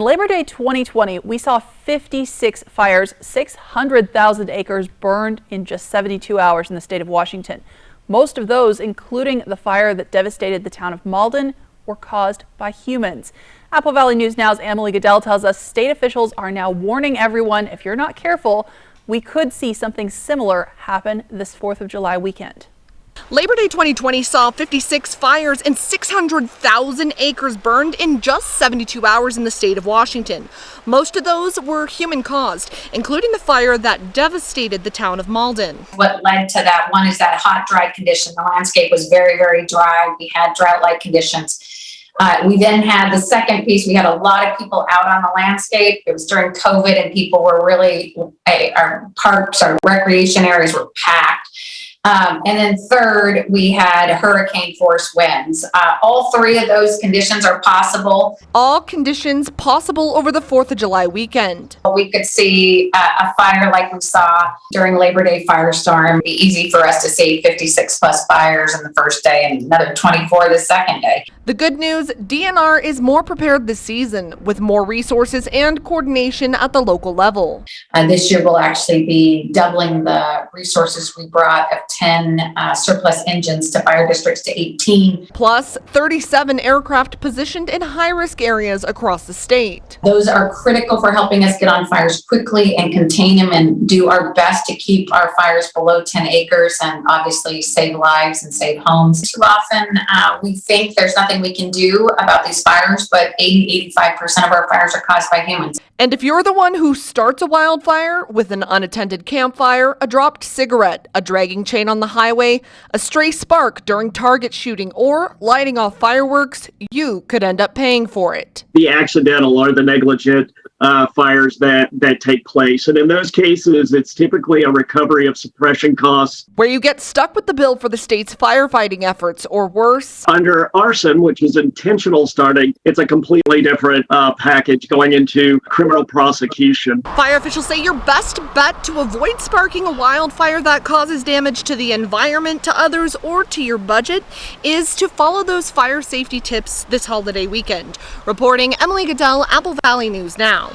Labor Day 2020, we saw 56 fires, 600,000 acres burned in just 72 hours in the state of Washington. Most of those, including the fire that devastated the town of Malden, were caused by humans. Apple Valley News Now's Emily Goodell tells us state officials are now warning everyone, if you're not careful, we could see something similar happen this 4th of July weekend. Labor Day 2020 saw 56 fires and 600,000 acres burned in just 72 hours in the state of Washington. Most of those were human-caused, including the fire that devastated the town of Malden. What led to that one is that hot, dry condition. The landscape was very, very dry. We had drought-like conditions. We then had the second piece. We had a lot of people out on the landscape. It was during COVID and people were really, our parks, our recreation areas were packed. And then third, we had hurricane force winds. All three of those conditions are possible. All conditions possible over the 4th of July weekend. We could see a fire like we saw during Labor Day firestorm. It'd be easy for us to see 56 plus fires in the first day and another 24 the second day. The good news, DNR is more prepared this season with more resources and coordination at the local level. This year we'll actually be doubling the resources we brought of 10 surplus engines to fire districts to 18. Plus 37 aircraft positioned in high-risk areas across the state. Those are critical for helping us get on fires quickly and contain them and do our best to keep our fires below 10 acres and obviously save lives and save homes. Too often we think there's nothing we can do about these fires, but 80-85% of our fires are caused by humans. And if you're the one who starts a wildfire with an unattended campfire, a dropped cigarette, a dragging chain on the highway, a stray spark during target shooting, or lighting off fireworks, you could end up paying for it. The accidental or the negligent fires that take place. And in those cases, it's typically a recovery of suppression costs. Where you get stuck with the bill for the state's firefighting efforts, or worse. Under arson, which is intentional starting, it's a completely different package going into criminal prosecution. Fire officials say your best bet to avoid sparking a wildfire that causes damage to the environment, to others, or to your budget is to follow those fire safety tips this holiday weekend. Reporting Emily Goodell, Apple Valley News Now.